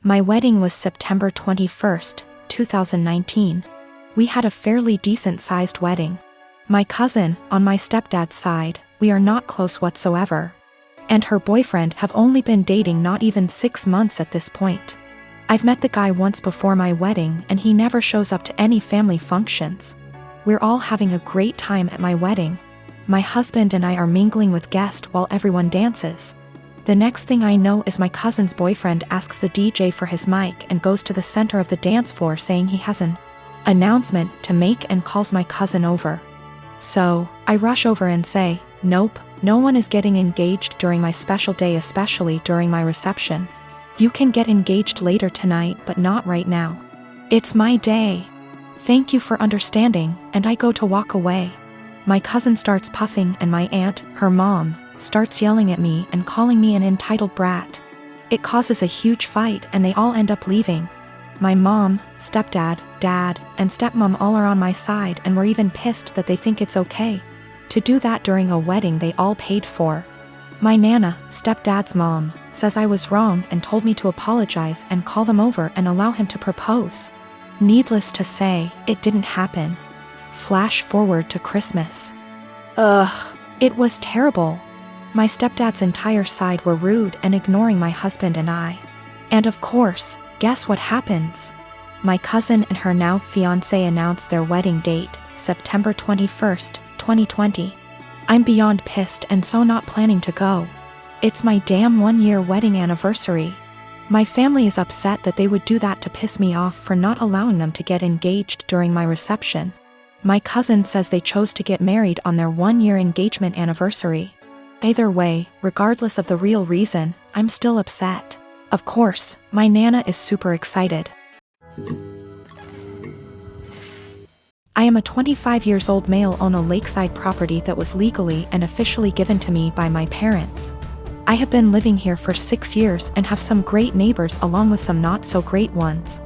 My wedding was September 21st, 2019. We had a fairly decent-sized wedding. My cousin, on my stepdad's side, we are not close whatsoever. And her boyfriend have only been dating not even 6 months at this point. I've met the guy once before my wedding and he never shows up to any family functions. We're all having a great time at my wedding. My husband and I are mingling with guests while everyone dances. The next thing I know is my cousin's boyfriend asks the DJ for his mic and goes to the center of the dance floor saying he has an announcement to make and calls my cousin over. So, I rush over and say, "Nope, no one is getting engaged during my special day, especially during my reception. You can get engaged later tonight but not right now. It's my day. Thank you for understanding," and I go to walk away. My cousin starts puffing and my aunt, her mom, starts yelling at me and calling me an entitled brat. It causes a huge fight and they all end up leaving. My mom, stepdad, dad, and stepmom all are on my side and were even pissed that they think it's okay to do that during a wedding they all paid for. My nana, stepdad's mom, says I was wrong and told me to apologize and call them over and allow him to propose. Needless to say, it didn't happen. Flash forward to Christmas. It was terrible. My stepdad's entire side were rude and ignoring my husband and I. And of course, guess what happens? My cousin and her now fiancé announced their wedding date, September 21st, 2020. I'm beyond pissed and so not planning to go. It's my damn 1-year wedding anniversary. My family is upset that they would do that to piss me off for not allowing them to get engaged during my reception. My cousin says they chose to get married on their 1-year engagement anniversary. Either way, regardless of the real reason, I'm still upset. Of course, my nana is super excited. I am a 25-year-old male own a lakeside property that was legally and officially given to me by my parents. I have been living here for 6 years and have some great neighbors along with some not so great ones.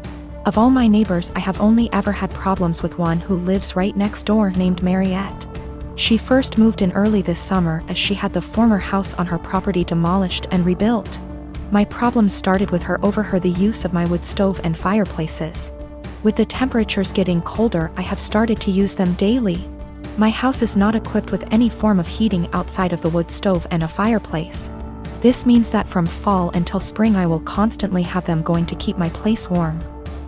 Of all my neighbors, I have only ever had problems with one who lives right next door named Mariette. She first moved in early this summer as she had the former house on her property demolished and rebuilt. My problems started with her over the use of my wood stove and fireplaces. With the temperatures getting colder, I have started to use them daily. My house is not equipped with any form of heating outside of the wood stove and a fireplace. This means that from fall until spring I will constantly have them going to keep my place warm.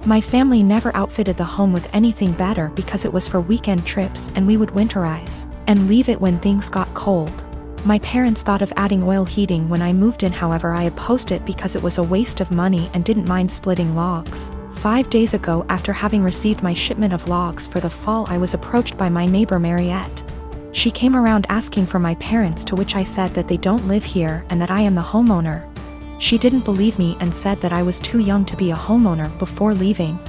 My family never outfitted the home with anything better because it was for weekend trips and we would winterize and leave it when things got cold. My parents thought of adding oil heating when I moved in, however I opposed it because it was a waste of money and didn't mind splitting logs. 5 days ago, after having received my shipment of logs for the fall, I was approached by my neighbor Mariette. She came around asking for my parents, to which I said that they don't live here and that I am the homeowner. She didn't believe me and said that I was too young to be a homeowner before leaving.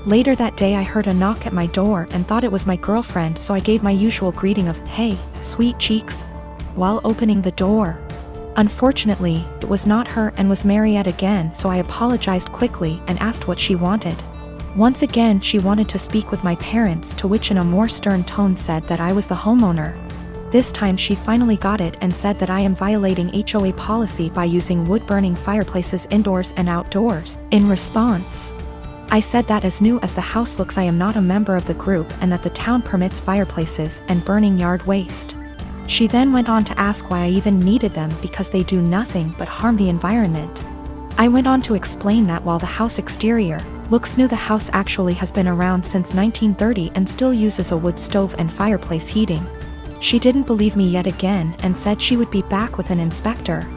Later that day I heard a knock at my door and thought it was my girlfriend, so I gave my usual greeting of, "Hey, sweet cheeks," while opening the door. Unfortunately, it was not her and was Mariette again, so I apologized quickly and asked what she wanted. Once again she wanted to speak with my parents, to which in a more stern tone said that I was the homeowner. This time she finally got it and said that I am violating HOA policy by using wood-burning fireplaces indoors and outdoors. In response, I said that as new as the house looks I am not a member of the group and that the town permits fireplaces and burning yard waste. She then went on to ask why I even needed them because they do nothing but harm the environment. I went on to explain that while the house exterior looks new, the house actually has been around since 1930 and still uses a wood stove and fireplace heating. She didn't believe me yet again and said she would be back with an inspector.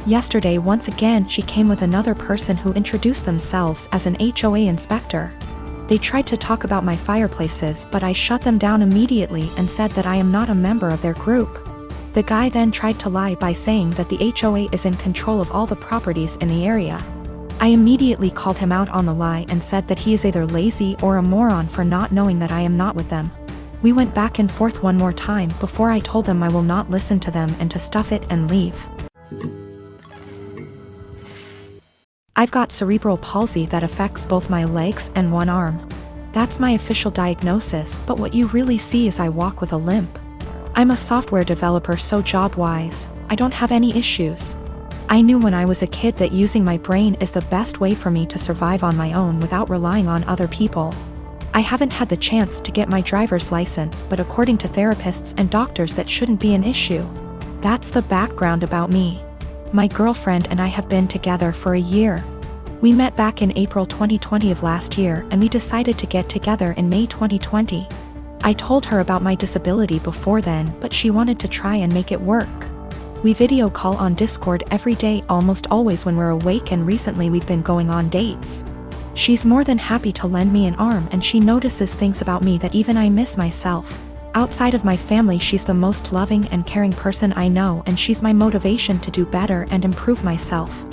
Yesterday once again she came with another person who introduced themselves as an HOA inspector. They tried to talk about my fireplaces, but I shut them down immediately and said that I am not a member of their group. The guy then tried to lie by saying that the HOA is in control of all the properties in the area. I immediately called him out on the lie and said that he is either lazy or a moron for not knowing that I am not with them. We went back and forth one more time before I told them I will not listen to them and to stuff it and leave. I've got cerebral palsy that affects both my legs and one arm. That's my official diagnosis, but what you really see is I walk with a limp. I'm a software developer, so job-wise, I don't have any issues. I knew when I was a kid that using my brain is the best way for me to survive on my own without relying on other people. I haven't had the chance to get my driver's license, but according to therapists and doctors that shouldn't be an issue. That's the background about me. My girlfriend and I have been together for a year. We met back in April 2020 of last year and we decided to get together in May 2020. I told her about my disability before then, but she wanted to try and make it work. We video call on Discord every day, almost always when we're awake, and recently we've been going on dates. She's more than happy to lend me an arm, and she notices things about me that even I miss myself. Outside of my family, she's the most loving and caring person I know, and she's my motivation to do better and improve myself.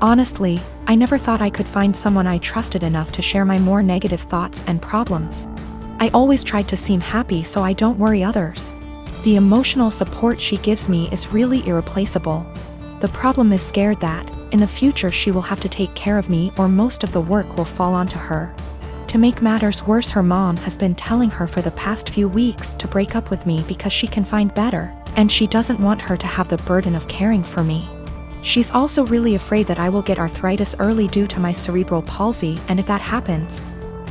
Honestly, I never thought I could find someone I trusted enough to share my more negative thoughts and problems. I always tried to seem happy so I don't worry others. The emotional support she gives me is really irreplaceable. The problem is scared that, in the future, she will have to take care of me or most of the work will fall onto her. To make matters worse, her mom has been telling her for the past few weeks to break up with me because she can find better, and she doesn't want her to have the burden of caring for me. She's also really afraid that I will get arthritis early due to my cerebral palsy, and if that happens,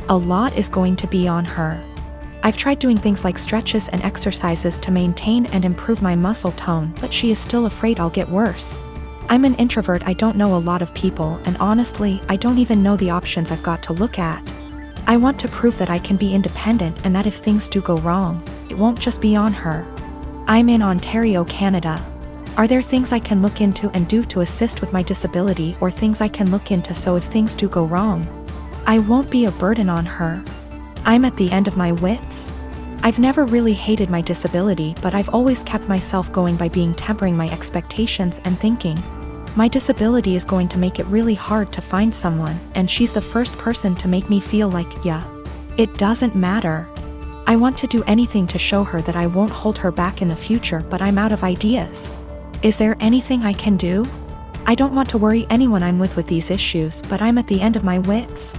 a lot is going to be on her. I've tried doing things like stretches and exercises to maintain and improve my muscle tone, but she is still afraid I'll get worse. I'm an introvert, I don't know a lot of people, and honestly, I don't even know the options I've got to look at. I want to prove that I can be independent and that if things do go wrong, it won't just be on her. I'm in Ontario, Canada. Are there things I can look into and do to assist with my disability, or things I can look into so if things do go wrong, I won't be a burden on her? I'm at the end of my wits. I've never really hated my disability, but I've always kept myself going by tempering my expectations and thinking, my disability is going to make it really hard to find someone, and she's the first person to make me feel like, yeah, it doesn't matter. I want to do anything to show her that I won't hold her back in the future, but I'm out of ideas. Is there anything I can do? I don't want to worry anyone I'm with these issues, but I'm at the end of my wits.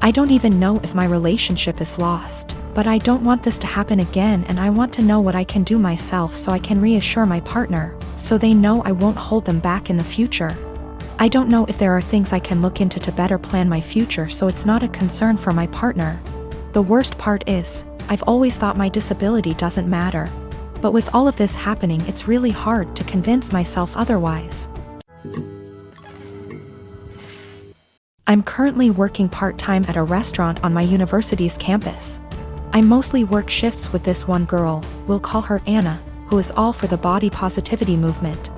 I don't even know if my relationship is lost, but I don't want this to happen again, and I want to know what I can do myself so I can reassure my partner, so they know I won't hold them back in the future. I don't know if there are things I can look into to better plan my future so it's not a concern for my partner. The worst part is, I've always thought my disability doesn't matter. But with all of this happening, it's really hard to convince myself otherwise. I'm currently working part-time at a restaurant on my university's campus. I mostly work shifts with this one girl, we'll call her Anna, who is all for the body positivity movement.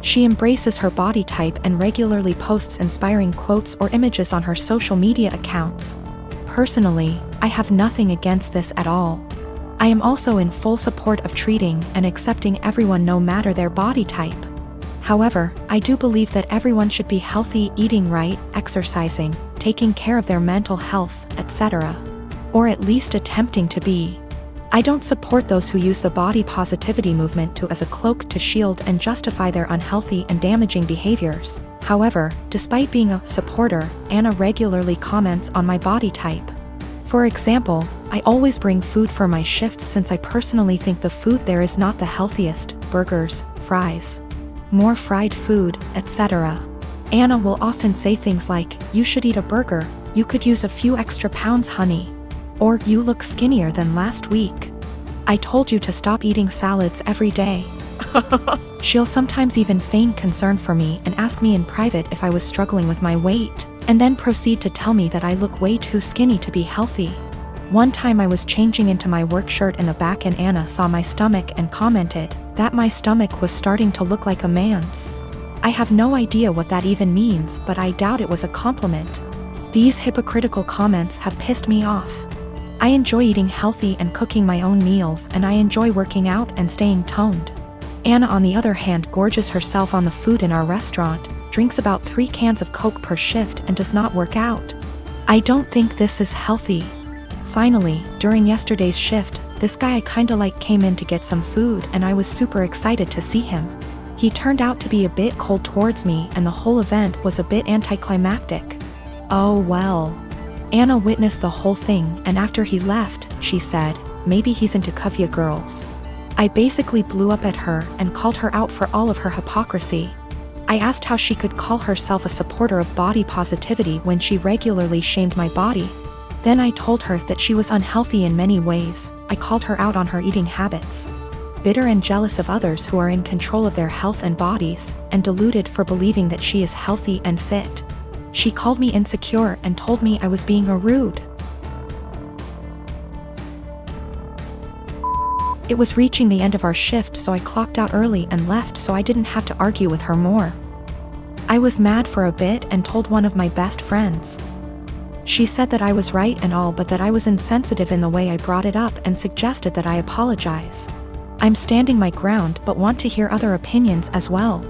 She embraces her body type and regularly posts inspiring quotes or images on her social media accounts. Personally, I have nothing against this at all. I am also in full support of treating and accepting everyone no matter their body type. However, I do believe that everyone should be healthy, eating right, exercising, taking care of their mental health, etc. Or at least attempting to be. I don't support those who use the body positivity movement as a cloak to shield and justify their unhealthy and damaging behaviors. However, despite being a supporter, Anna regularly comments on my body type. For example, I always bring food for my shifts since I personally think the food there is not the healthiest: burgers, fries, more fried food, etc. Anna will often say things like, "You should eat a burger, you could use a few extra pounds, honey." Or, "You look skinnier than last week. I told you to stop eating salads every day." She'll sometimes even feign concern for me and ask me in private if I was struggling with my weight, and then proceed to tell me that I look way too skinny to be healthy. One time I was changing into my work shirt in the back and Anna saw my stomach and commented that my stomach was starting to look like a man's. I have no idea what that even means, but I doubt it was a compliment. These hypocritical comments have pissed me off. I enjoy eating healthy and cooking my own meals, and I enjoy working out and staying toned. Anna, on the other hand, gorges herself on the food in our restaurant, drinks about 3 cans of Coke per shift, and does not work out. I don't think this is healthy. Finally, during yesterday's shift, this guy I kinda like came in to get some food, and I was super excited to see him. He turned out to be a bit cold towards me, and the whole event was a bit anticlimactic. Oh well. Anna witnessed the whole thing, and after he left, she said, "Maybe he's into Kuvya girls." I basically blew up at her and called her out for all of her hypocrisy. I asked how she could call herself a supporter of body positivity when she regularly shamed my body. Then I told her that she was unhealthy in many ways. I called her out on her eating habits. Bitter and jealous of others who are in control of their health and bodies, and deluded for believing that she is healthy and fit. She called me insecure and told me I was being rude. It was reaching the end of our shift, so I clocked out early and left so I didn't have to argue with her more. I was mad for a bit and told one of my best friends. She said that I was right and all, but that I was insensitive in the way I brought it up and suggested that I apologize. I'm standing my ground but want to hear other opinions as well.